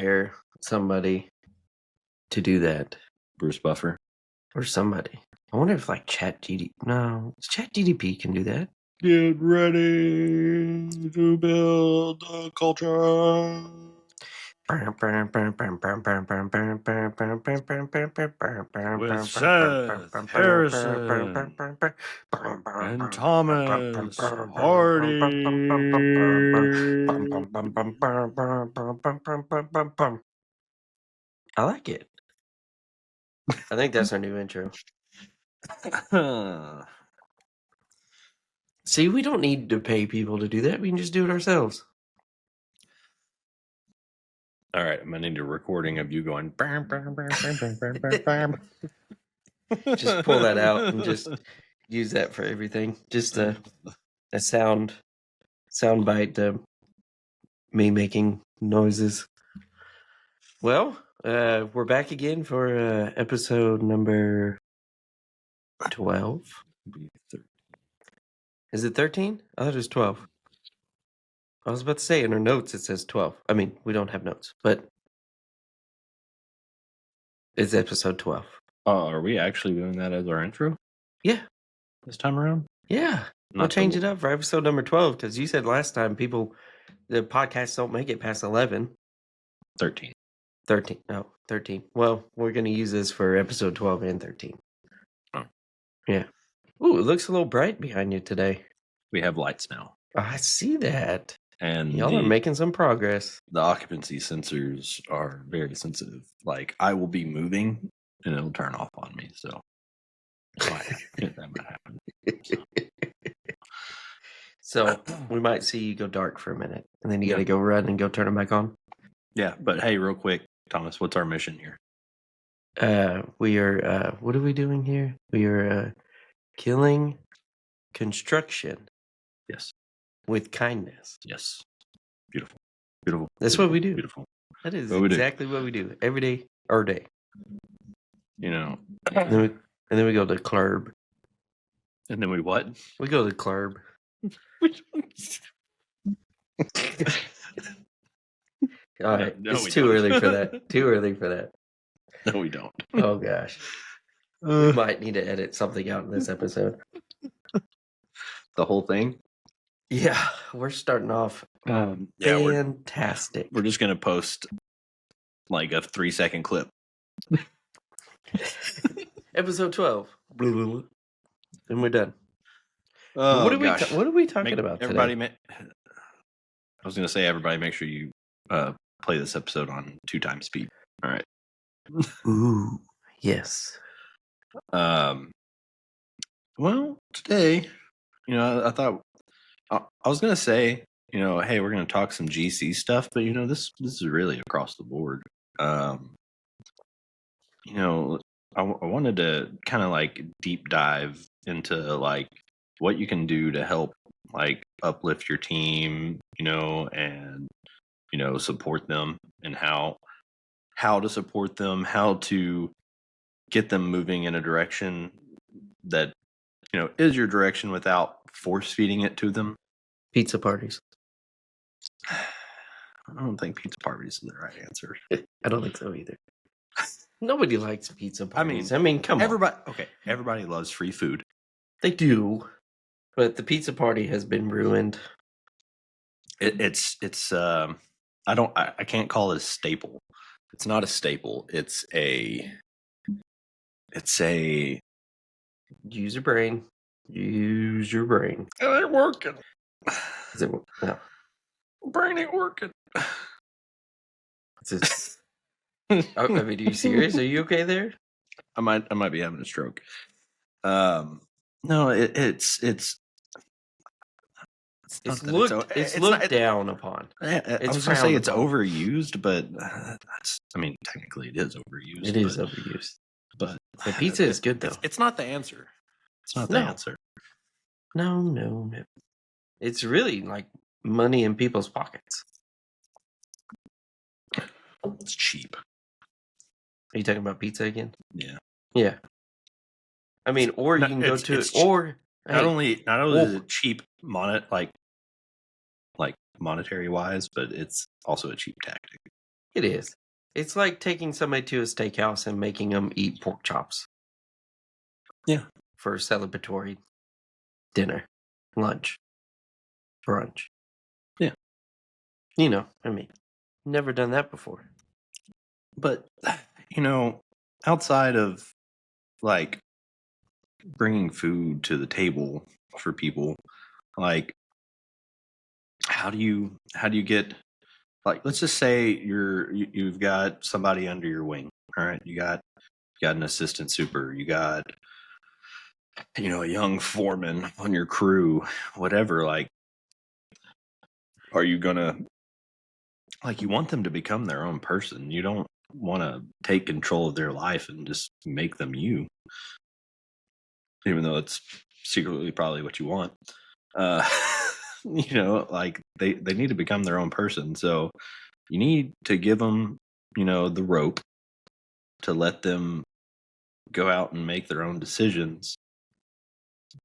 hire somebody to do that. Bruce Buffer. Or somebody. I wonder if like ChatGDP can do that. Get ready to build a culture. With Seth Harrison and Thomas Hardy. I like it. I think that's our new intro. See, we don't need to pay people to do that. We can just do it ourselves. All right, I'm going to need a recording of you going. Just pull that out and just use that for everything. Just a sound bite to me making noises. Well, we're back again for episode number 12. Is it 13? I thought it was 12. I was about to say in our notes it says 12. I mean, we don't have notes, but it's episode 12. Are we actually doing that as our intro? Yeah. This time around? Yeah. We'll change it up for episode number 12 because you said last time the podcasts don't make it past 11. 13. 13. No, 13. Well, we're going to use this for episode 12 and 13. Oh. Yeah. Ooh, it looks a little bright behind you today. We have lights now. I see that. And y'all are making some progress. The occupancy sensors are very sensitive. Like, I will be moving and it'll turn off on me. So, that might happen. So, we might see you go dark for a minute. And then you got to go run and go turn them back on. Yeah, but hey, real quick, Thomas, what's our mission here? We are, what are we doing here? We are killing construction. Yes. With kindness. Yes. Beautiful. Beautiful. That's what we do. Beautiful. That is exactly what we do. Every day, our day. You know. And then we go to the club. And then we what? We go to the club. All right. No, it's too early for that. Too early for that. No, we don't. Oh, gosh. We might need to edit something out in this episode. The whole thing? Yeah, we're starting off fantastic. We're just going to post like a 3-second clip. Episode 12. And we're done. What are we talking about today? I was going to say, everybody make sure you play this episode on 2x speed. All right. Ooh, yes. Well, today, I thought I was going to say, hey, we're going to talk some GC stuff, but this is really across the board. I wanted to kind of like deep dive into like what you can do to help like uplift your team, and support them, and how to support them, how to get them moving in a direction that is your direction without force feeding it to them. Pizza parties. I don't think pizza parties is the right answer. I don't think so either. Nobody likes pizza parties. I mean, come on. Everybody loves free food. They do, but the pizza party has been ruined. It's I can't call it a staple. It's not a staple. It's a use your brain. Use your brain. It ain't working. Is it? No. Brain ain't working. I mean, are you serious? Are you okay there? I might be having a stroke. No, it's looked down upon. I was going to say it's overused, but technically it is overused. It is overused. But the pizza is good, though. It's not the answer. It's not the answer. No. It's really like money in people's pockets. It's cheap. Are you talking about pizza again? Yeah. Yeah. I mean, or you can go to it, or not only is it cheap, monetary wise, but it's also a cheap tactic. It is. It's like taking somebody to a steakhouse and making them eat pork chops Yeah. for a celebratory dinner, lunch, brunch. Yeah. I mean, never done that before. But, outside of like bringing food to the table for people, like how do you get, like, let's just say you've got somebody under your wing. All right, you got an assistant super, you got a young foreman on your crew, whatever. Like, are you gonna, like, you want them to become their own person. You don't want to take control of their life and just make them you, even though it's secretly probably what you want. uh like, they need to become their own person. So you need to give them, the rope to let them go out and make their own decisions.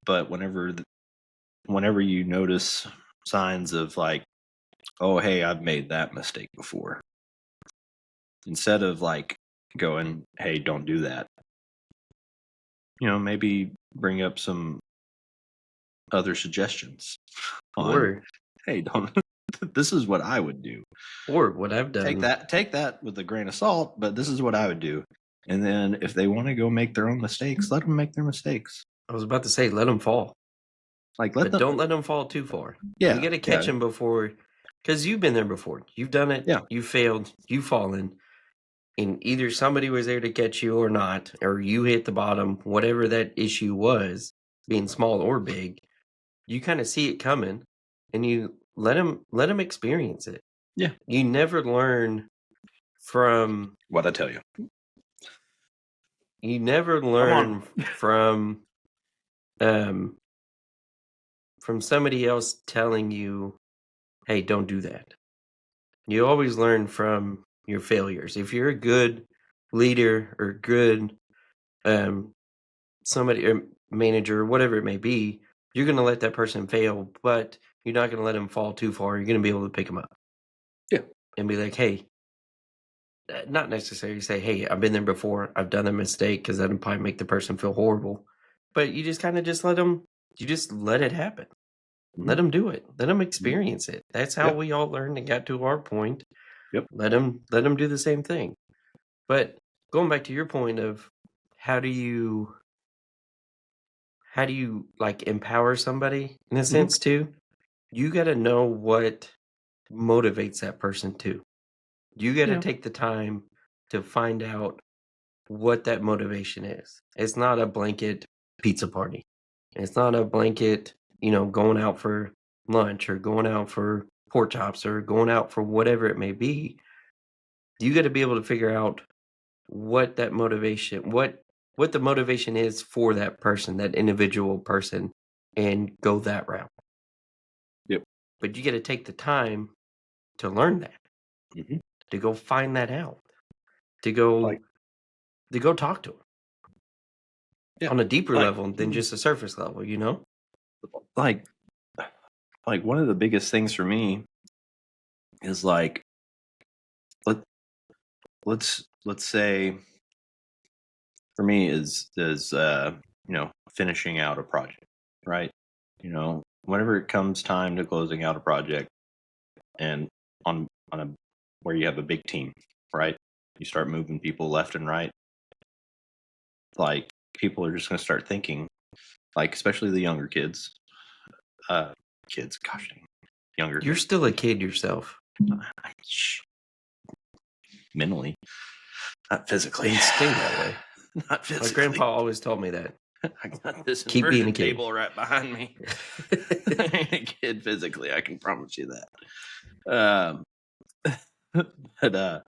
But whenever you notice signs of, like, oh, hey, I've made that mistake before, instead of like going, hey, don't do that, maybe bring up some other suggestions on, Or hey, don't this is what I would do. what I've Take done. that with a grain of salt, but this is what I would do. And then if they want to go make their own mistakes, let them make their mistakes. I was about to say, let them fall, Like, let but them. don't let them fall too far. You Yeah, got to catch yeah, them before, because you've been there before. You've done it. yeah. You failed. You've fallen, and either somebody was there to catch you or not, or you hit the bottom. Whatever that issue was, being small or big, you kind of see it coming, and you let them experience it. Yeah. You never learn from What I tell you. you never Come on. learn um from somebody else telling you, hey, don't do that. You always learn from your failures. If you're a good leader or good um somebody or manager or whatever it may be, you're going to let that person fail, but you're not going to let them fall too far. You're going to be able to pick them up Yeah. and be like, hey, not necessarily say, hey, I've been there before. I've done a mistake, because that'd probably make the person feel horrible. But you just kind of just you just let it happen. Let Mhm, them do it. Let them mhm. experience it. That's how Yep. we all learned and got to our point. Yep. Let them do the same thing. But going back to your point of how do you like empower somebody in a Mhm. sense too? You got to know what motivates that person too. You got to Yeah. take the time to find out what that motivation is. It's not a blanket pizza party. It's not a blanket, going out for lunch or going out for pork chops or going out for whatever it may be. You got to be able to figure out what that motivation, what the motivation is for that person, that individual person, and go that route. Yep. But you got to take the time to learn that, Mhm. to go find that out, to Like, go talk to them yeah. on a deeper Like, level than just a surface level. like, like one of the biggest things for me is, like, let let's say, for me, is finishing out a project, right? Whenever it comes time to closing out a project, and on a where you have a big team, right? You start moving people left and right. Like, people are just going to start thinking, like, especially the younger kids. Uh, kids, gosh dang, younger You're kids. still a kid yourself Shh, mentally, not physically. and stay that way. Not My physically. grandpa always told me that. I got this Keep being a inversion kid. table right behind me. I ain't a kid physically, I can promise you that. But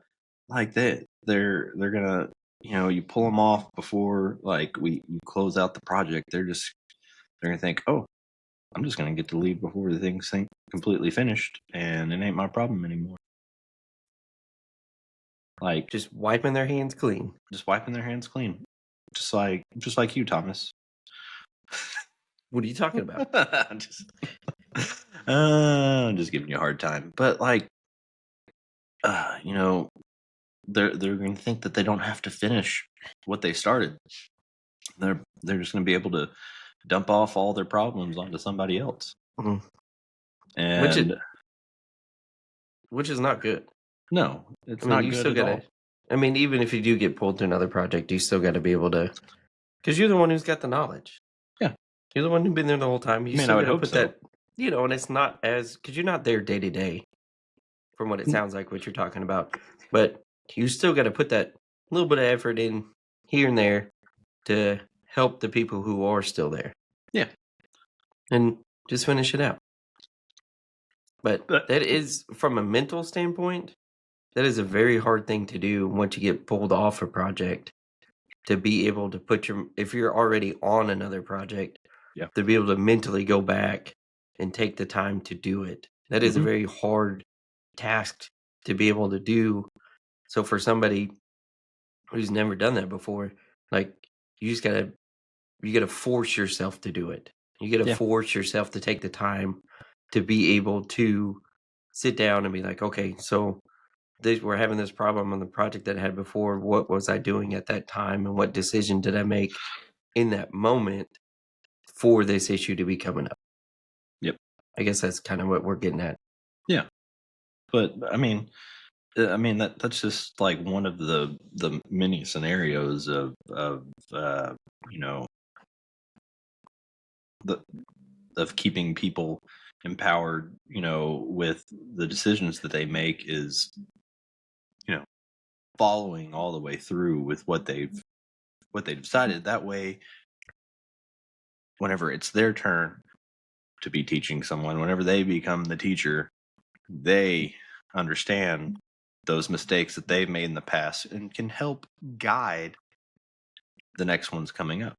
like that, they're gonna, you pull them off before, like, you close out the project. They're gonna think, oh, I'm just gonna get to leave before the thing's completely finished, and it ain't my problem anymore. Like, Just wiping their hands clean. just wiping their hands clean, just like you, Thomas. What are you talking about? just, I'm just giving you a hard time, but, like, you know, they're going to think that they don't have to finish what they started. They're just going to be able to dump off all their problems onto somebody else. Mhm. And Which is not good. no, I it's mean, not you good still at all. gotta. I mean, even if you do get pulled to another project, you still got to be able to, because you're the one who's got the knowledge. Yeah. You're the one who's been there the whole time. I You mean, I still would got to hope put so. that, and it's not as because you're not there day to day, from what it sounds like what you're talking about. But you still got to put that little bit of effort in here and there to help the people who are still there. Yeah. And just finish it out. But But that is, from a mental standpoint, that is a very hard thing to do once you get pulled off a project, to be able to if you're already on another project, yeah. to be able to mentally go back and take the time to do it. That is a Mhm. very hard task to be able to do. So for somebody who's never done that before, like, you just you gotta force yourself to do it. You gotta Yeah. force yourself to take the time to be able to sit down and be like, okay, so we're having this problem on the project that I had before. What was I doing at that time, and what decision did I make in that moment for this issue to be coming up? Yep. I guess that's kind of what we're getting at. Yeah. But I mean that's just like one of the many scenarios of you know the of keeping people empowered, with the decisions that they make is, you know, following all the way through with what they've decided. That way, whenever it's their turn to be teaching someone, whenever they become the teacher, they understand those mistakes that they've made in the past and can help guide the next ones coming up.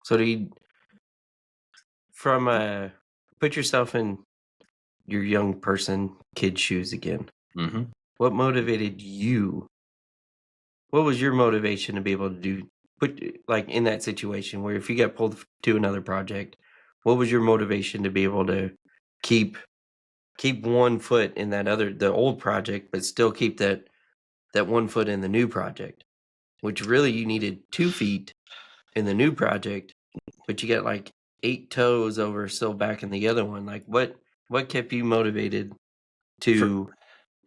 So do you, from put yourself in your young person, kid shoes again. Hmm. What motivated you? What was your motivation to be able to put like in that situation where if you got pulled to another project, what was your motivation to be able to keep keep one foot in the old project, but still keep that one foot in the new project? Which really you needed 2 feet in the new project, but you got like 8 toes over still back in the other one. Like what kept you motivated For to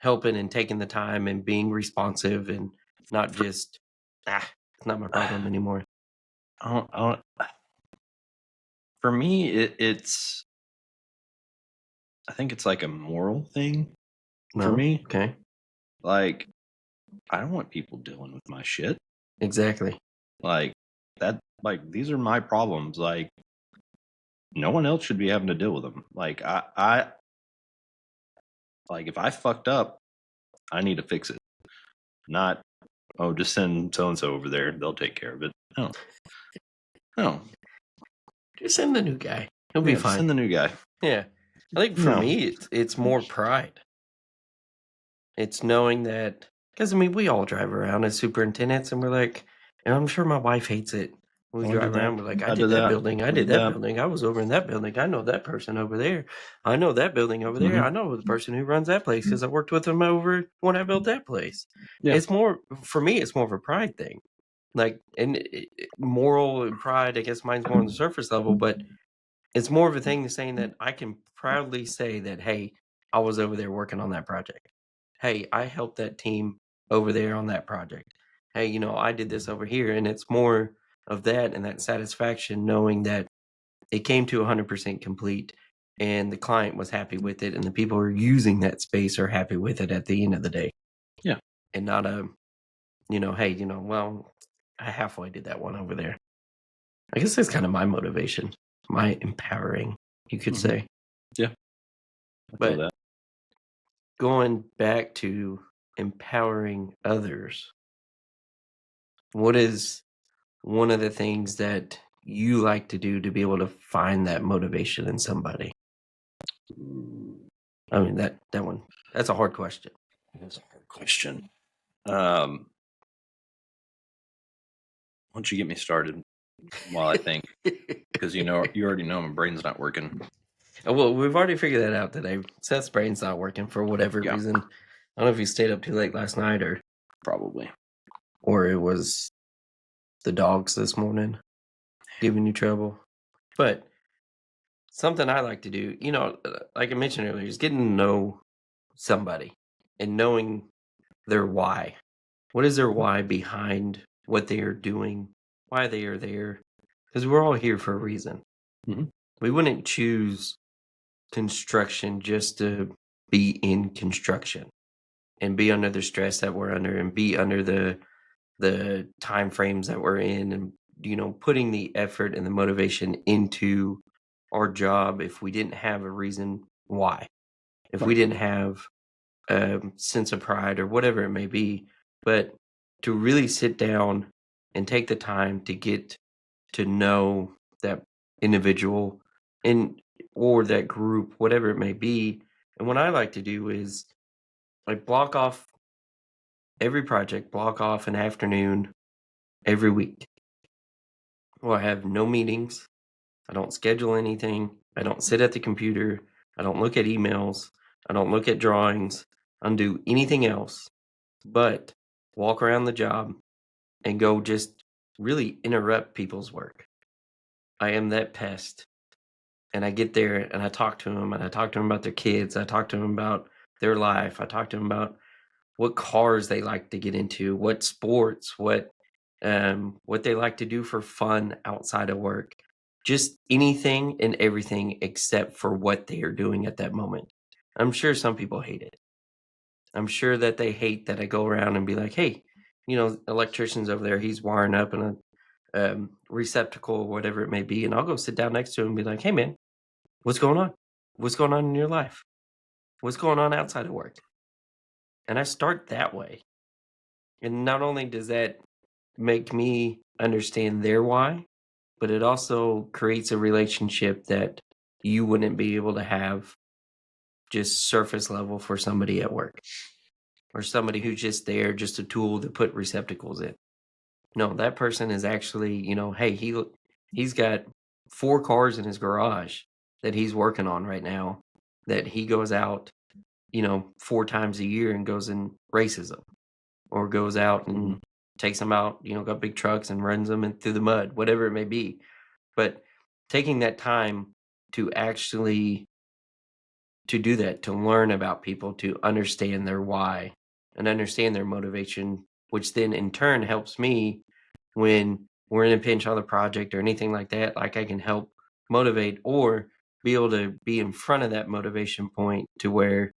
helping and taking the time and being responsive and not for just, it's not my problem anymore. I don't, for me, I think it's like a moral thing for No, me. okay, Like, I don't want people dealing with my shit. exactly. Like that. Like, these are my problems. Like, no one else should be having to deal with them. Like, I like if I fucked up, I need to fix it. Not, oh, just send so and so over there. They'll take care of it. No, no. Just send the new guy. He'll be Yeah, just fine. send the new guy. Yeah. I think for No. me, it's more pride. It's knowing that, because I mean, we all drive around as superintendents, and we're like, and I'm sure my wife hates it. We Oh, I drive did that. around, we're like, I I did did that that. building, I I did did that that. building, I was over in that building, I know that person over there, I know that building over there, Hmm. I know the person who runs that place because I worked with them over when I built that place. Yeah. It's more, for me, it's more of a pride thing. Like, and moral and pride, I guess mine's more on the surface level, but it's more of a thing to saying that I can proudly say that, hey, I was over there working on that project. Hey, I helped that team over there on that project. Hey, I did this over here. And it's more of that and that satisfaction knowing that it came to 100% complete and the client was happy with it and the people who are using that space are happy with it at the end of the day. Yeah. And not hey, well, I halfway did that one over there. I guess that's kind of my motivation, my empowering, you could Hmm. say. Yeah. I feel But that. going back to empowering others, what is one of the things that you like to do to be able to find that motivation in somebody? I mean, that one, that's a hard question. That's a hard question. Um, why don't you get me started while I think? Because you already know my brain's not working. Well, we've already figured that out today. Seth's brain's not working for whatever Yeah. reason. I don't know if you stayed up too late last night Probably. or it was the dogs this morning giving you trouble. But something I like to do, like I mentioned earlier, is getting to know somebody and knowing their why. What is their why behind what they are doing, why they are there? Because we're all here for a reason. Mhm. We wouldn't choose construction just to be in construction and be under the stress that we're under and be under the time frames that we're in and putting the effort and the motivation into our job if we didn't have a reason why, if we Right. didn't have a sense of pride or whatever it may be. But to really sit down and take the time to get to know that individual and or that group, whatever it may be. And what I like to do is like block off every project, block off an afternoon every week. Well, I have no meetings. I don't schedule anything. I don't sit at the computer. I don't look at emails. I don't look at drawings. I don't do anything else but walk around the job and go just really interrupt people's work. I am that pest. And I get there and I talk to them and I talk to them about their kids. I talk to them about their life. I talk to them about what cars they like to get into, what sports, what they like to do for fun outside of work. Just anything and everything except for what they are doing at that moment. I'm sure some people hate it. I'm sure that they hate that I go around and be like, "Hey, electrician's over there. He's wiring up in a receptacle or whatever it may be," and I'll go sit down next to him and be like, "Hey, man, what's going on? What's going on in your life? What's going on outside of work?" And I start that way. And not only does that make me understand their why, but it also creates a relationship that you wouldn't be able to have just surface level for somebody at work or somebody who's just there, just a tool to put receptacles in. No, that person is actually, hey, he's got 4 cars in his garage that he's working on right now that he goes out, 4 times a year and goes and races them or goes out Mhm. and takes them out, got big trucks and runs them through the mud, whatever it may be. But taking that time to actually to do that, to learn about people, to understand their why and understand their motivation, which then in turn helps me when we're in a pinch on the project or anything like that. Like I can help motivate or be able to be in front of that motivation point to where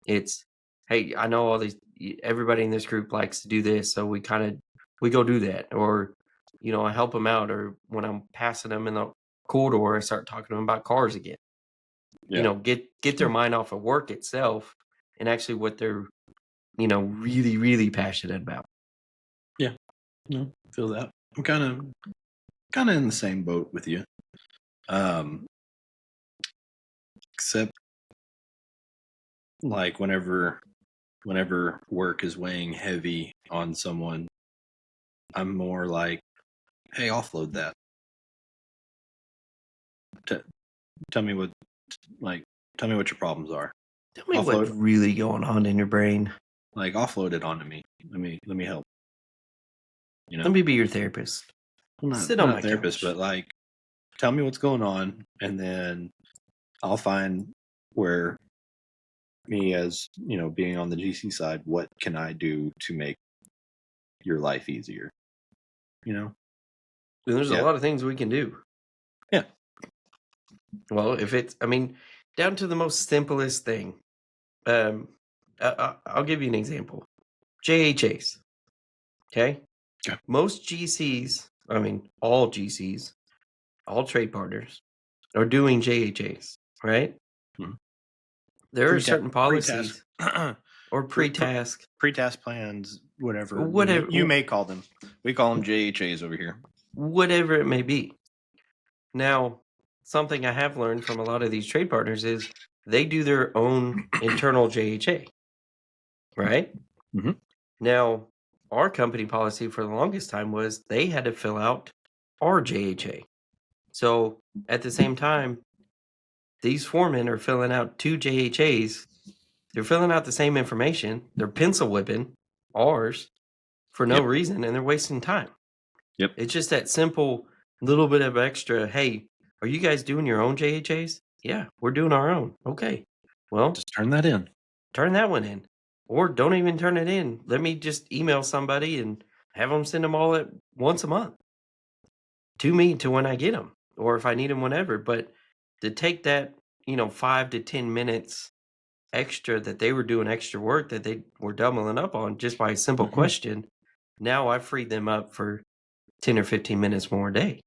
it's, hey, I know all these, everybody in this group likes to do this. So we go do that. Or, I help them out. Or when I'm passing them in the corridor, I start talking to them about cars again. Yeah. Get their mind off of work itself and actually what they're, really, really passionate about. Yeah. No, feel that. I'm kind of in the same boat with you. Except like whenever work is weighing heavy on someone, I'm more like, hey, offload that. T- tell me what like tell me what your problems are. Tell me what's Offload really going on in your brain. offload it onto me. Let me help. You Let know, me be your therapist. I'm Sit on not a my therapist, couch. but like, tell me what's going on, and then I'll find where me as being on the GC side, what can I do to make your life easier? You know, And there's a yeah, lot of things we can do. yeah, Well, if it's, I mean, down to the most simplest thing. Um, I'll give you an example. JHAs. Okay. okay. Most GCs, I mean, all GCs, all trade partners are doing JHAs, right? Mhm. There are certain Pre-task, policies or pre, pre, pre-task, pre-task plans, whatever whatever, you may call them. We call them JHAs over here. whatever it may be. Now, something I have learned from a lot of these trade partners is they do their own internal JHA, right? Hmm. Now, our company policy for the longest time was they had to fill out our JHA. So at the same time, these foremen are filling out 2 JHAs They're filling out the same information. They're pencil whipping ours for no Yep. reason, and they're wasting time. Yep. It's just that simple little bit of extra, "Hey, are you guys doing your own JHAs?" "Yeah, we're doing our own." "Okay. Well, Just turn that in. turn that one in. Or don't even turn it in. Let me just email somebody and have them send them all at once a month to me to when I get them, or if I need them whenever." But to take that, 5 to 10 minutes extra that they were doing extra work that they were doubling up on just by a simple Mhm. question, now I freed them up for 10 or 15 minutes more a day.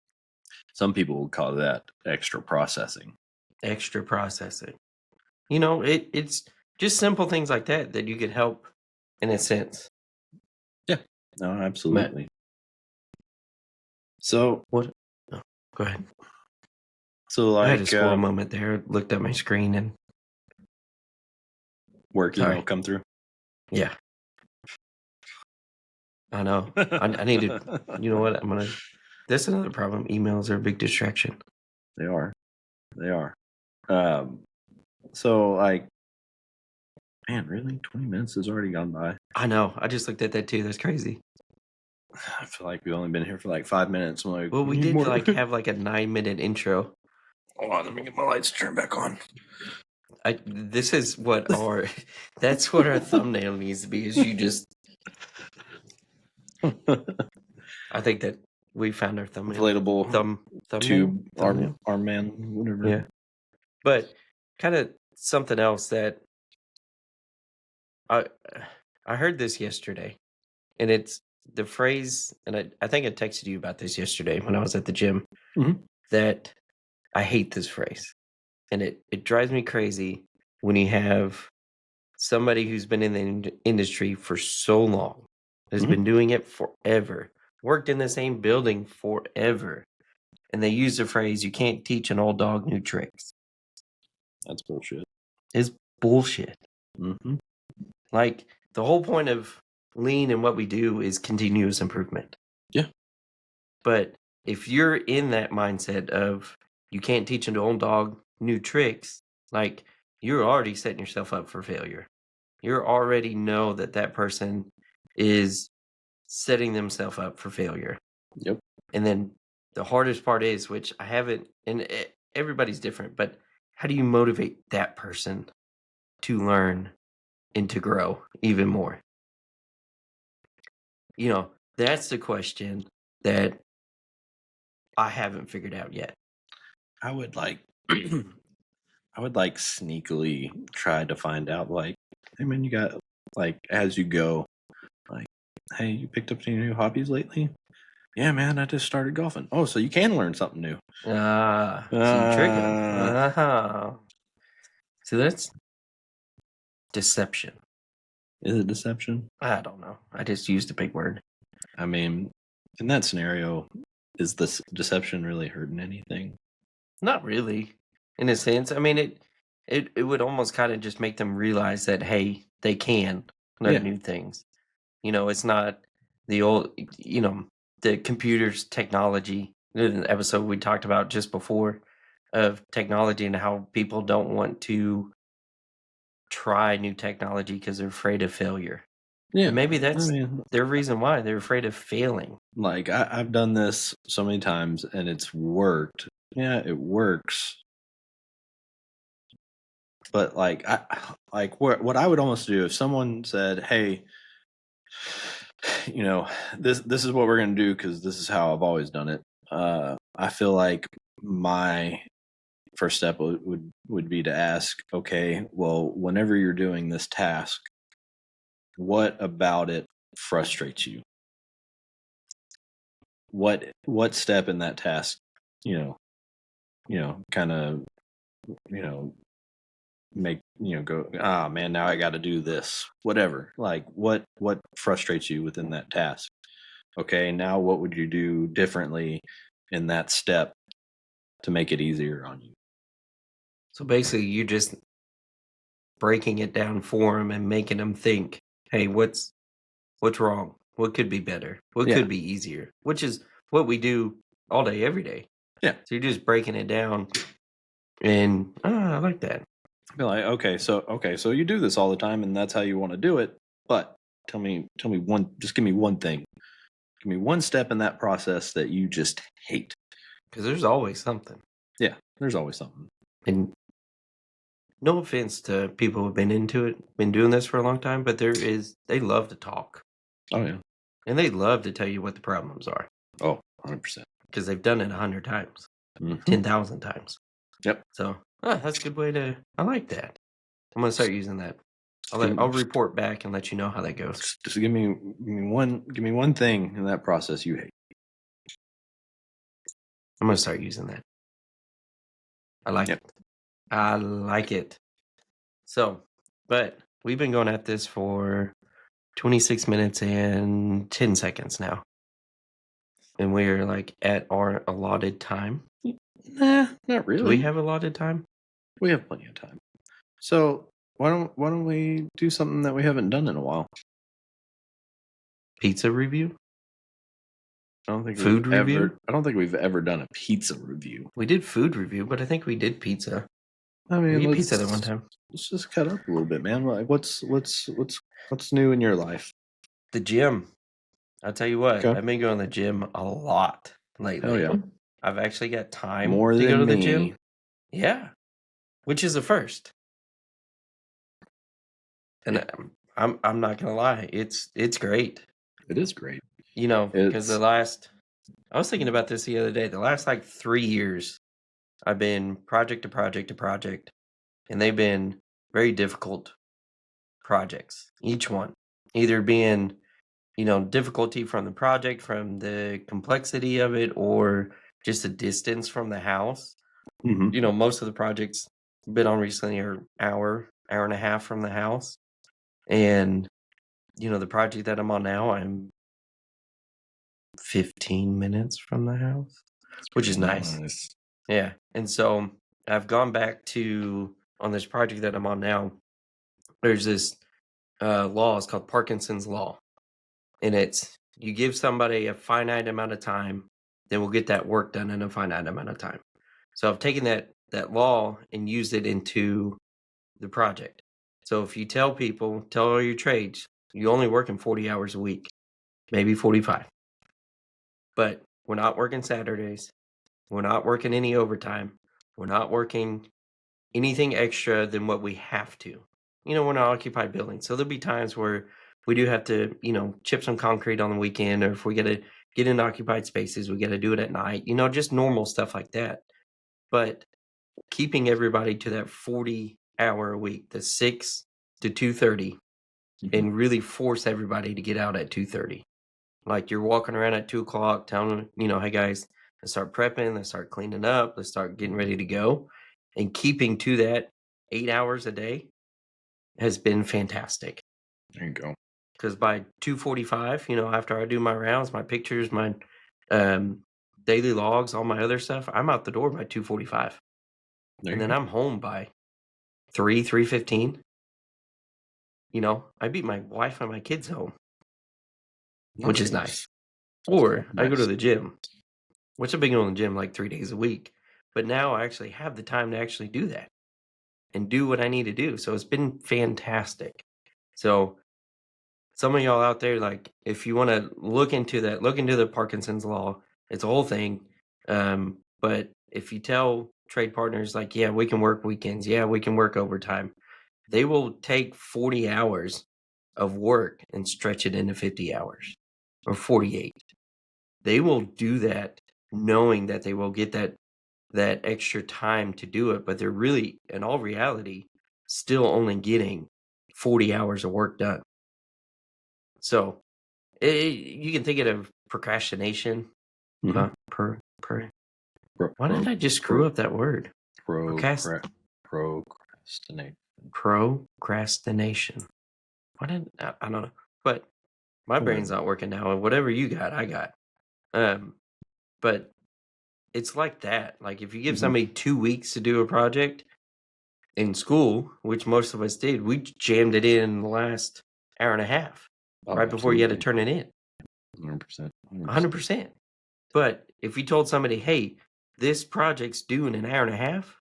Some people would call that extra processing. Extra processing. It's just simple things like that that you could help in a sense. Yeah. No, Matt, absolutely. So, what? Oh, go ahead. I had a like, squirrel moment there. Looked at my screen and work email sorry. come through. Yeah, I know. I need to. You know what? That's another problem. Emails are a big distraction. They are. They are. Um, so, like, man, really? 20 minutes has already gone by. I know. I just looked at that too. That's crazy. I feel like we've only been here for like 5 minutes. I'm like, Well, we we need did more. have like a 9-minute intro. Hold on, let me get my lights turned back on. This is what our that's what our thumbnail needs to be. Is you just I think that we found our thumbnail. Inflatable Thumbnail tube thumbnail. arm man, whatever. Yeah, but kind of something else that I I heard this yesterday, and it's the phrase, and I think I texted you about this yesterday when I was at the gym. Mhm. That I hate this phrase, and it drives me crazy when you have somebody who's been in the industry for so long, has Mhm. been doing it forever, worked in the same building forever, and they use the phrase, "You can't teach an old dog new tricks." That's bullshit. It's bullshit. Mm-hmm. Like, the whole point of lean and what we do is continuous improvement. Yeah. But if you're in that mindset of you can't teach an old dog new tricks, like, you're already setting yourself up for failure. You already know that that person is setting themselves up for failure. Yep. And then the hardest part is, which I haven't, and everybody's different, but how do you motivate that person to learn and to grow even more? That's the question that I haven't figured out yet. I would like I would like sneakily try to find out like, hey man, you got like as you go, like, hey, you picked up any new hobbies lately? Yeah, man, I just started golfing. Oh, so you can learn something new. So you trick them. So that's deception. Is it deception? I don't know. I just used a big word. I mean, in that scenario, is this deception really hurting anything? Not really, in a sense. I mean, it would almost kind of just make them realize that, hey, they can learn Yeah. new things. It's not the old, the computers technology. An episode we talked about just before of technology and how people don't want to try new technology because they're afraid of failure. Yeah. And maybe I that's mean, their reason why they're afraid of failing. like I've done this so many times and it's worked. Yeah, it works. But like I like what I would almost do if someone said, "Hey, this is what we're going to do because this is how I've always done it." I feel like my first step would be to ask, "Okay, well, whenever you're doing this task, what about it frustrates you? What step in that task, kind of, you know, make go, ah man, now I got to do this, whatever. Like what frustrates you within that task? Okay, now what would you do differently in that step to make it easier on you?" So basically, you just breaking it down for them and making them think, hey, what's wrong? What could be better? What Yeah. could be easier? Which is what we do all day, every day. Yeah. So you're just breaking it down, and I like that. Be like, okay, so you do this all the time, and that's how you want to do it. But tell me one, just give me one thing, give me one step in that process that you just hate. Because there's always something. Yeah, there's always something. And no offense to people who've been into it, been doing this for a long time, but they love to talk. Oh yeah. And they love to tell you what the problems are. Oh, 100%. Because they've done it 100 times, Mhm. 10,000 times. Yep. So that's a good way to. I like that. I'm gonna start using that. Give I'll report back and let you know how that goes. just give me one thing in that process you hate. I'm gonna start using that. I like Yep. it. I like it. So, but we've been going at this for 26 minutes and 10 seconds now. And we're like at our allotted time. Nah, not really. Do we have allotted time? We have plenty of time. So why don't we do something that we haven't done in a while? Pizza review? I don't think Food review? I don't think we've ever done a pizza review. We did food review, but I think we did pizza. I mean, We ate pizza that one time. Let's just cut up a little bit, man. Like, what's new in your life? The gym. I'll tell you what, Okay. I've been going to the gym a lot lately. Hell yeah. I've actually got time More to than go to the me. gym. Yeah. Which is a first. And I'm not gonna lie, it's great. It is great. Because I was thinking about this the other day. The last like 3 years, I've been project to project to project, and they've been very difficult projects. Each one, either being difficulty from the project, from the complexity of it, or just the distance from the house. Mm-hmm. Most of the projects I've been on recently are hour and a half from the house, and the project that I'm on now, I'm 15 minutes from the house, which is nice. Yeah. And so I've gone back to on this project that I'm on now. There's this law. It's called Parkinson's law, and it's you give somebody a finite amount of time, then we'll get that work done in a finite amount of time. So I've taken that law and used it into the project. So if you tell all your trades, you only work in 40 hours a week, maybe 45. But we're not working Saturdays. We're not working any overtime. We're not working anything extra than what we have to. We're not occupied building. So there'll be times where we do have to, chip some concrete on the weekend, or if we got to get into occupied spaces, we got to do it at night, just normal stuff like that. But keeping everybody to that 40-hour a week, the 6 to 2:30, and really force everybody to get out at 2:30. Like you're walking around at 2 o'clock, telling them, hey guys, let's start prepping, let's start cleaning up, let's start getting ready to go. And keeping to that 8 hours a day has been fantastic. There you go. Because by 2:45, after I do my rounds, my pictures, my daily logs, all my other stuff, I'm out the door by 2:45. And then I'm home by 3:15. I beat my wife and my kids home, which is nice. Or I go to the gym, which I've been going to the gym like 3 days a week. But now I actually have the time to actually do that and do what I need to do. So it's been fantastic. So some of y'all out there, like, if you want to look into that, look into the Parkinson's law. It's a whole thing. But if you tell trade partners, like, yeah, we can work weekends, yeah, we can work overtime, they will take 40 hours of work and stretch it into 50 hours or 48. They will do that knowing that they will get that extra time to do it, but they're really, in all reality, still only getting 40 hours of work done. So you can think of procrastination. Mhm. Why did I just screw up that word? Procrastinate. Procrastination. I don't know, but my brain's not working now. And whatever you got, I got. But it's like that. Like if you give somebody 2 weeks to do a project in school, which most of us did, we jammed it in the last hour and a half, right before you had to turn it in. 100%. 100%. But if you told somebody, hey, this project's due in an hour and a half,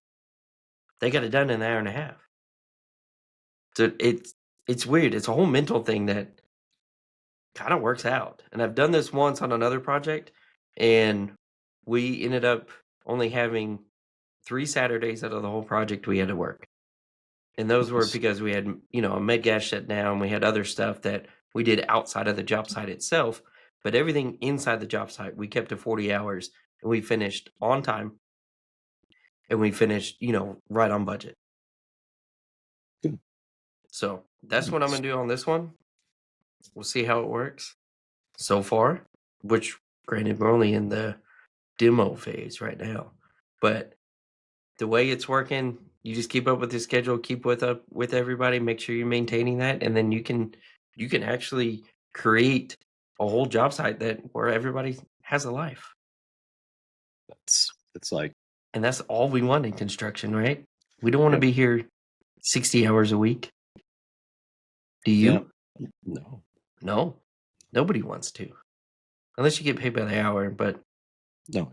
they got it done in an hour and a half. So it's weird. It's a whole mental thing that kind of works out. And I've done this once on another project, and we ended up only having 3 Saturdays out of the whole project we had to work. And those were Nice. because we had, a med gas shut down. We had other stuff that we did outside of the job site itself, but everything inside the job site, we kept to 40 hours and we finished on time and we finished, right on budget. Good. So that's what I'm Nice. going to do on this one. We'll see how it works so far, which granted, we're only in the demo phase right now, but the way it's working, you just keep up with the schedule, keep up with everybody, make sure you're maintaining that, and then you can actually create a whole job site that where everybody has a life. It's like, And that's all we want in construction, right? We don't want to yep. be here 60 hours a week. Do Yeah. you? No. No. Nobody wants to. Unless you get paid by the hour, but No.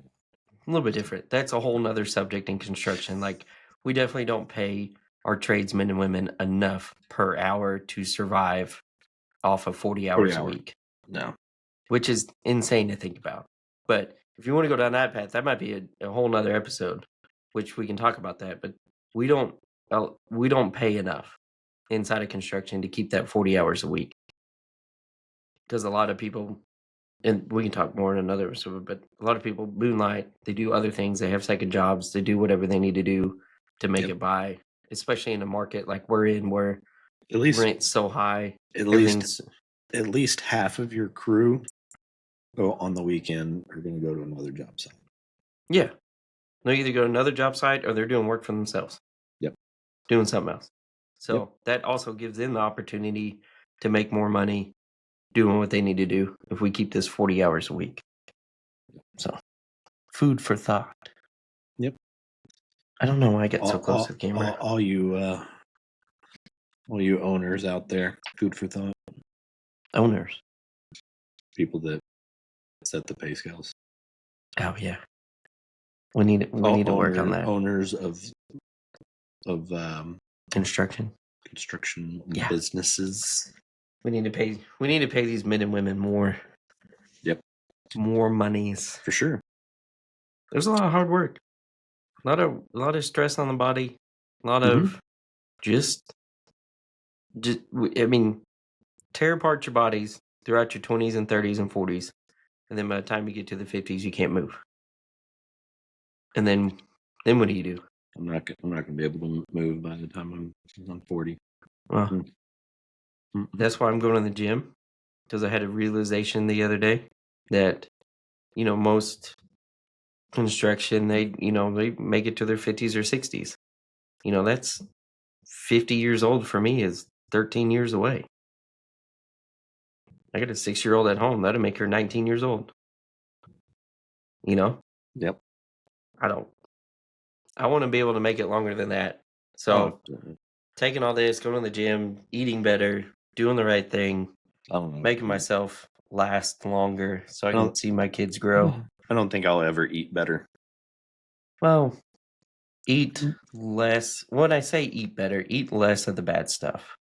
a little bit different. That's a whole nother subject in construction. Like, we definitely don't pay our tradesmen and women enough per hour to survive off of 40 hours a week, No. which is insane to think about. But if you want to go down that path, that might be a whole nother episode, which we can talk about that. But we don't pay enough inside of construction to keep that 40 hours a week, because a lot of people, and we can talk more in another episode, but a lot of people moonlight, they do other things, they have second jobs, they do whatever they need to do to make it by, especially in a market like we're in where At least rent's so high. at least half of your crew on the weekend are going to go to another job site. Yeah. They'll either go to another job site or they're doing work for themselves. Yep. Doing something else. So Yep. that also gives them the opportunity to make more money doing what they need to do if we keep this 40 hours a week. So, food for thought. Yep. I don't know why I get so close to the camera. All you owners out there, food for thought. Owners. People that set the pay scales. Oh yeah. We need to work on that. Owners of Construction businesses. We need to pay these men and women more. Yep. More monies. For sure. There's a lot of hard work. A lot of stress on the body. A lot of just I mean, tear apart your bodies throughout your 20s and 30s and 40s. And then by the time you get to the 50s, you can't move. And then what do you do? I'm not going to be able to move by the time I'm 40. Well, that's why I'm going to the gym, because I had a realization the other day that, most construction, they make it to their 50s or 60s. That's 50 years old for me is 13 years away. I got a 6-year-old at home. That'll make her 19 years old. Yep. I want to be able to make it longer than that. So taking all this, going to the gym, eating better, doing the right thing, making myself last longer so I can see my kids grow. I don't think I'll ever eat better. Well, eat less. When I say eat better, eat less of the bad stuff.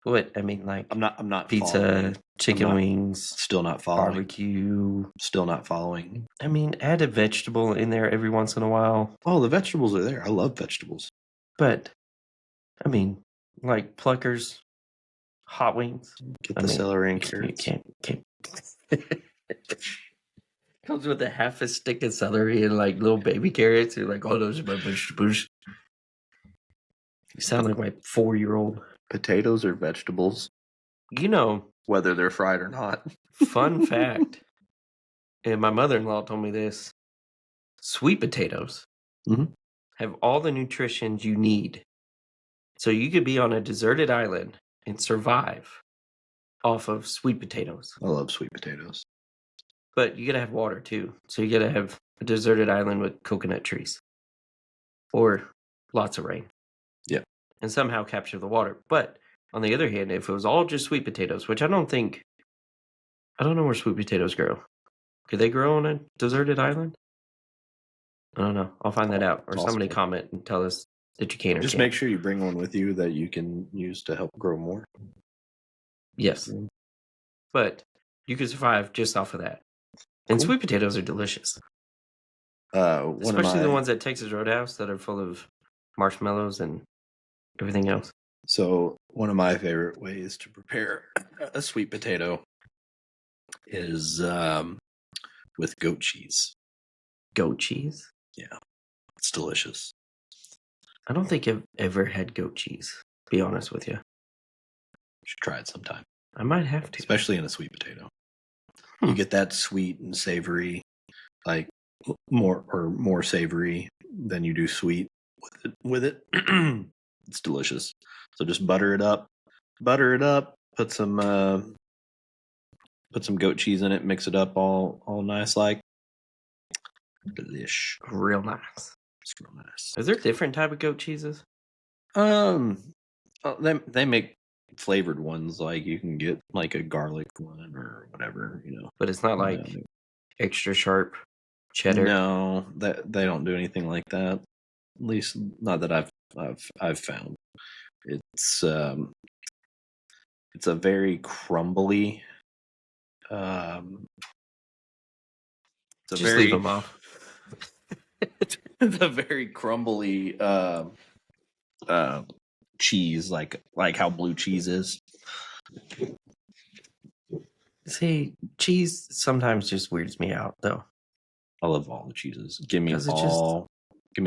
What? I mean, like, I'm not pizza, following. chicken wings, Still not following. barbecue. Still not following. I mean, add a vegetable in there every once in a while. Oh, the vegetables are there. I love vegetables. But, I mean, like Pluckers, hot wings. Get the celery and carrots. You can't. Comes with a half a stick of celery and like little baby carrots. You're like, oh, those are my vegetables. You sound like my 4-year-old. Potatoes are vegetables. Whether they're fried or not. Fun fact. And my mother-in-law told me this. Sweet potatoes have all the nutrition you need. So you could be on a deserted island and survive off of sweet potatoes. I love sweet potatoes. But you gotta have water too. So you gotta have a deserted island with coconut trees. Or lots of rain. Yeah. And somehow capture the water. But on the other hand, if it was all just sweet potatoes, which I don't know where sweet potatoes grow. Could they grow on a deserted island? I don't know. I'll find that out. Or somebody comment and tell us that you can or Just can't. make sure you bring one with you that you can use to help grow more. Yes. But you can survive just off of that. And Cool. sweet potatoes are delicious. Especially the ones at Texas Roadhouse that are full of marshmallows and everything else. So one of my favorite ways to prepare a sweet potato is with goat cheese. Goat cheese? Yeah, it's delicious. I don't think I've ever had goat cheese, to be honest with you. You should try it sometime. I might have to. Especially in a sweet potato. You get that sweet and savory, like more savory than you do sweet with it. It's delicious. So just butter it up, put some goat cheese in it, mix it up all nice like. Delish. Real nice. It's real nice. Is there different type of goat cheeses? They make flavored ones, like you can get like a garlic one or whatever, But it's not like extra sharp cheddar. No, that they don't do anything like that. At least not that I've found. It's a very crumbly. Just leave them off. It's a very crumbly cheese, like how blue cheese is. See, cheese sometimes just weirds me out, though. I love all the cheeses. Give me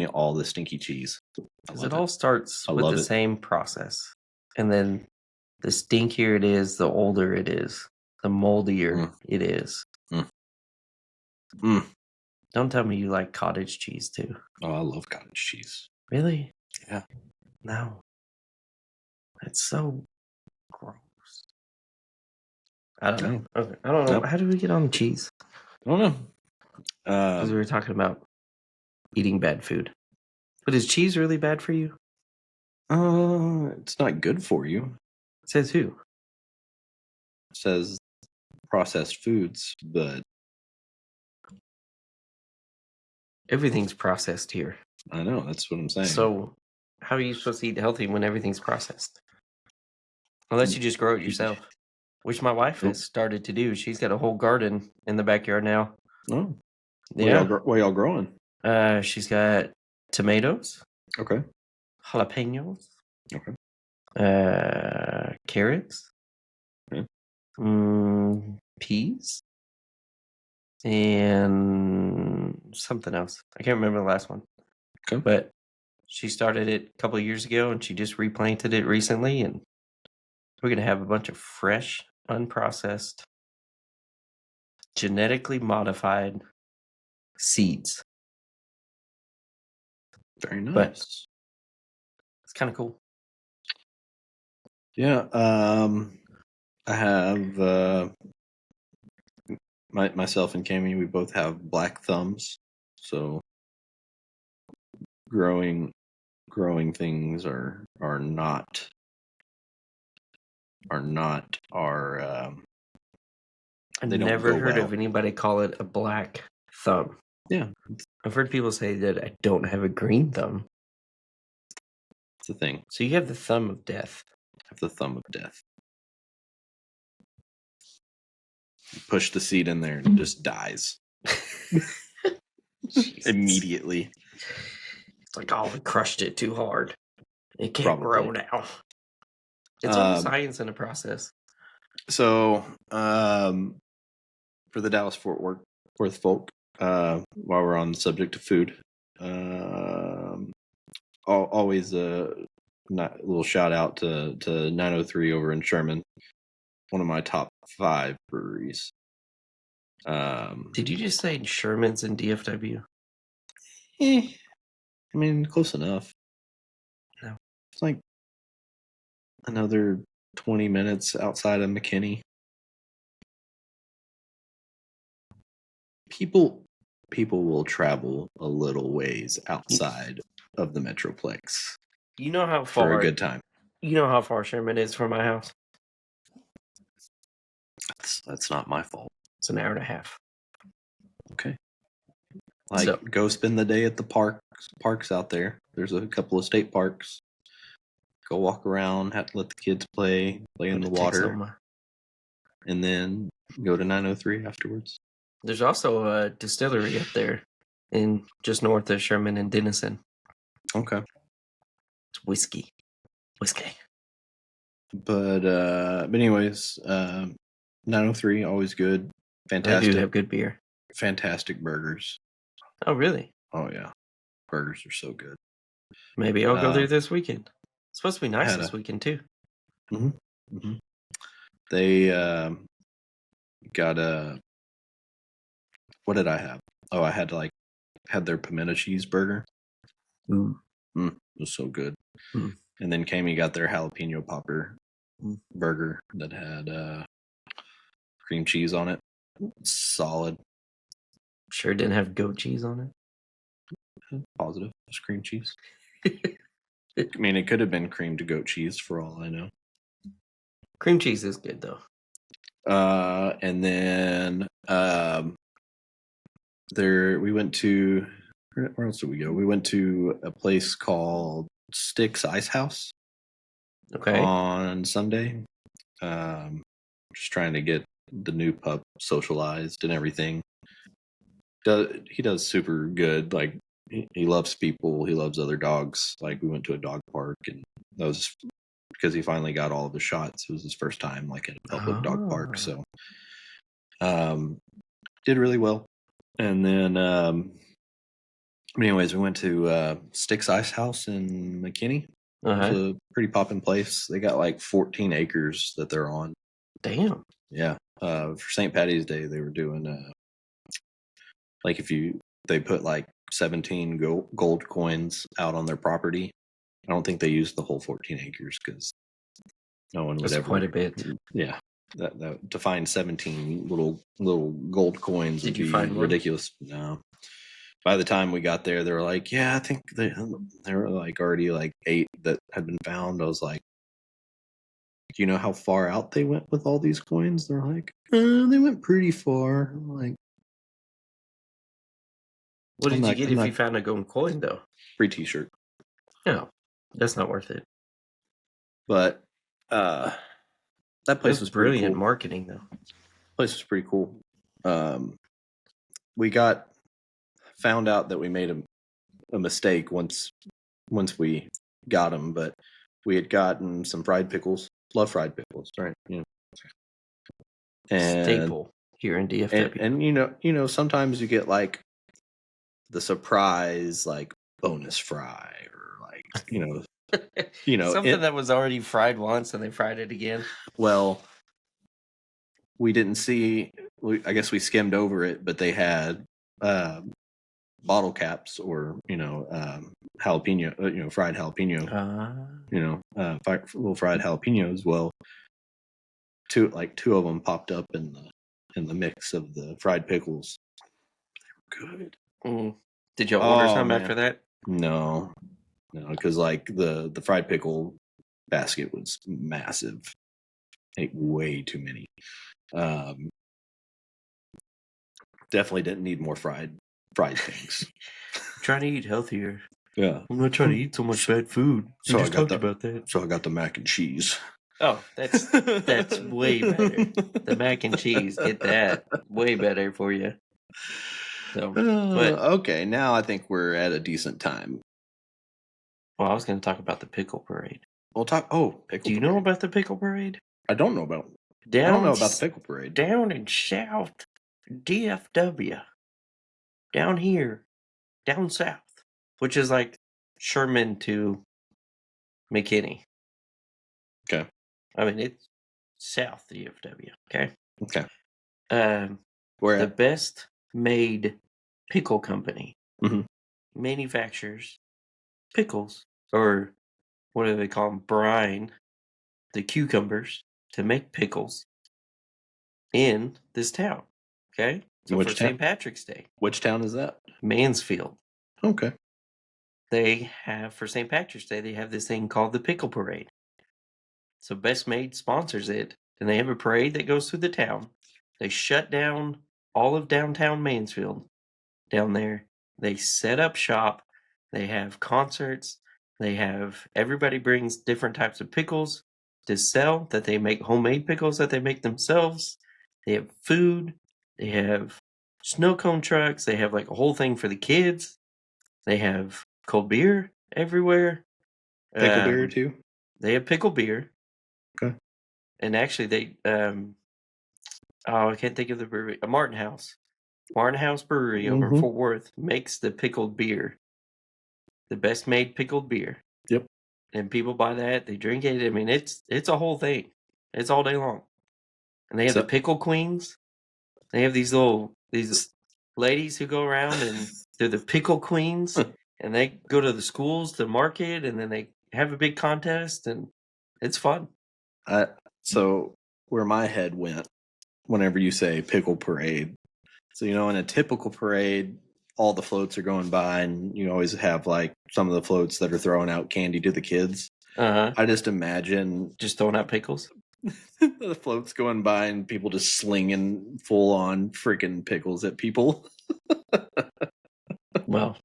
all the stinky cheese. Because it all starts with the same process, and then the stinkier it is, the older it is, the moldier it is. Don't tell me you like cottage cheese too. Oh, I love cottage cheese. Really? Yeah. No. It's so gross. I don't know. Okay. I don't know. Nope. How did we get on cheese? I don't know. Because we were talking about eating bad food. But is cheese really bad for you? It's not good for you. It says who? It says processed foods, but everything's processed here. I know, that's what I'm saying. So how are you supposed to eat healthy when everything's processed? Unless you just grow it yourself, which my wife has started to do. She's got a whole garden in the backyard now. Oh, yeah. What y'all growing? She's got tomatoes. Okay. Jalapenos. Okay. Carrots. Okay. Peas. And something else. I can't remember the last one. Okay. But she started it a couple of years ago, and she just replanted it recently, and we're going to have a bunch of fresh, unprocessed, genetically modified seeds. Very nice. But it's kind of cool. Yeah. I have myself and Cammy, we both have black thumbs, so growing things are not our I've never heard of anybody call it a black thumb. Yeah. I've heard people say that I don't have a green thumb. It's a thing. So you have the thumb of death. I have the thumb of death. You push the seed in there and it just dies. Immediately. It's like, oh, we crushed it too hard. It can't grow now. It's all science in a process. So, for the Dallas-Fort Worth folk, while we're on the subject of food, always a little shout out to 903 over in Sherman, one of my top 5 breweries. Did you just say Sherman's in DFW? I mean, close enough. No. It's like another 20 minutes outside of McKinney. People will travel a little ways outside of the Metroplex. You know how far for a good time. You know how far Sherman is from my house? That's not my fault. It's an hour and a half. Okay. Go spend the day at the park parks out there. There's a couple of state parks. Go walk around, let the kids play in the water, and then go to 903 afterwards. There's also a distillery up there in just north of Sherman and Denison. Okay. It's whiskey. But anyways, 903 always good. Fantastic. They do have good beer. Fantastic burgers. Oh, really? Oh yeah, burgers are so good. Maybe I'll go there this weekend. It's supposed to be nice this weekend too. They got a. What did I have? Oh, I had their pimento cheeseburger. It was so good. And then Kami got their jalapeno popper burger that had cream cheese on it. Solid. Sure didn't have goat cheese on it. Positive. It's cream cheese. I mean, it could have been cream to goat cheese for all I know. Cream cheese is good though. And then we went to, where else did we go? We went to a place called Sticks Ice House. Okay. On Sunday. Just trying to get the new pup socialized and everything. He does super good. Like he loves people. He loves other dogs. Like we went to a dog park, and that was because he finally got all of the shots. It was his first time like at a public dog park. So did really well. And then anyways, we went to Sticks Ice House in McKinney. It's a pretty poppin' place. They got like 14 acres that they're on. Damn. Yeah. For St. Patty's Day, they were doing like they put like 17 gold coins out on their property. I don't think they used the whole 14 acres because no one would ever. That's quite a bit. Yeah. That to find 17 little gold coins would be ridiculous. No. By the time we got there, they were like, yeah, I think they were like already like 8 that had been found. I was like, do you know how far out they went with all these coins? They're like, they went pretty far. I'm like, what did you get if you found a gold coin, though? Free t-shirt. No, that's not worth it. But that place was brilliant cool. Marketing, though. Place was pretty cool. We found out that we made a mistake once we got them, but we had gotten some fried pickles. Love fried pickles, right? You know. And, staple here in DFW. And you know, sometimes you get like the surprise like bonus fry or like you know something that was already fried once and they fried it again. Well, we didn't see. I guess we skimmed over it, but they had bottle caps or jalapeno, fried jalapeno. Little fried jalapenos. Well, two of them popped up in the mix of the fried pickles. They were good. Did y'all order some after that? No, because like the fried pickle basket was massive. Ate way too many. Definitely didn't need more fried things. I'm trying to eat healthier. Yeah, I'm not trying to eat so much bad food. So I talked about that. So I got the mac and cheese. Oh, that's way better. The mac and cheese, get that. Way better for you. So, okay, now I think we're at a decent time. Well, I was going to talk about the pickle parade. We'll talk. Oh, pickle. Do you know about the pickle parade? I don't know about. I don't know about the pickle parade. Down in South DFW, down here, down south, which is like Sherman to McKinney. Okay. I mean, it's South DFW. Okay. Okay. Where the best made pickle company manufactures pickles, or what do they call them? Brine the cucumbers to make pickles in this town. Okay. So for St. Patrick's Day. Which town is that? Mansfield. Okay. They have, for St. Patrick's Day, they have this thing called the Pickle Parade. So Best Made sponsors it, and they have a parade that goes through the town. They shut down all of downtown Mansfield down there. They set up shop. They have concerts. They have everybody brings different types of pickles to sell that they make homemade pickles that they make themselves. They have food. They have snow cone trucks. They have like a whole thing for the kids. They have cold beer everywhere. Pickle beer too. They have pickle beer. Okay. And actually, I can't think of the brewery. A Martin House. Martin House Brewery over in Mhm. Fort Worth makes the pickled beer, the best made pickled beer. Yep. And people buy that, they drink it. I mean, it's a whole thing. It's all day long. And they have the So pickle queens. They have these ladies who go around and they're the pickle queens, and they go to the schools to market, and then they have a big contest, and it's fun. I so where my head went whenever you say pickle parade. So in a typical parade, all the floats are going by, and you always have like some of the floats that are throwing out candy to the kids. Uh-huh. I just imagine Just throwing out pickles. the floats going by and people just slinging full on freaking pickles at people. Well,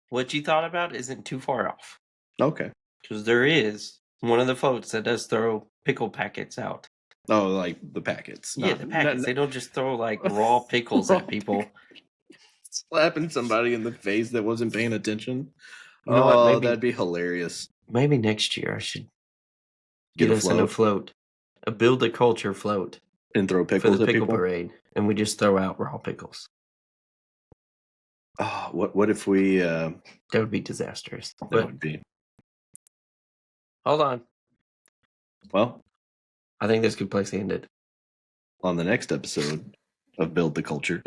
what you thought about isn't too far off. Okay. Because there is one of the floats that does throw pickle packets out. Oh, like the packets. Yeah, the packets. They don't just throw like raw pickles Raw at people. Slapping somebody in the face that wasn't paying attention. You know what? Oh, that'd be hilarious. Maybe next year I should Get get a us in a float float, a build a culture float and throw for the pickles at pickle people. parade, and we just throw out raw pickles. Oh, what if we? That would be disastrous. That But would be. hold on, Well, I think this good place to end it. on the next episode of Build the Culture.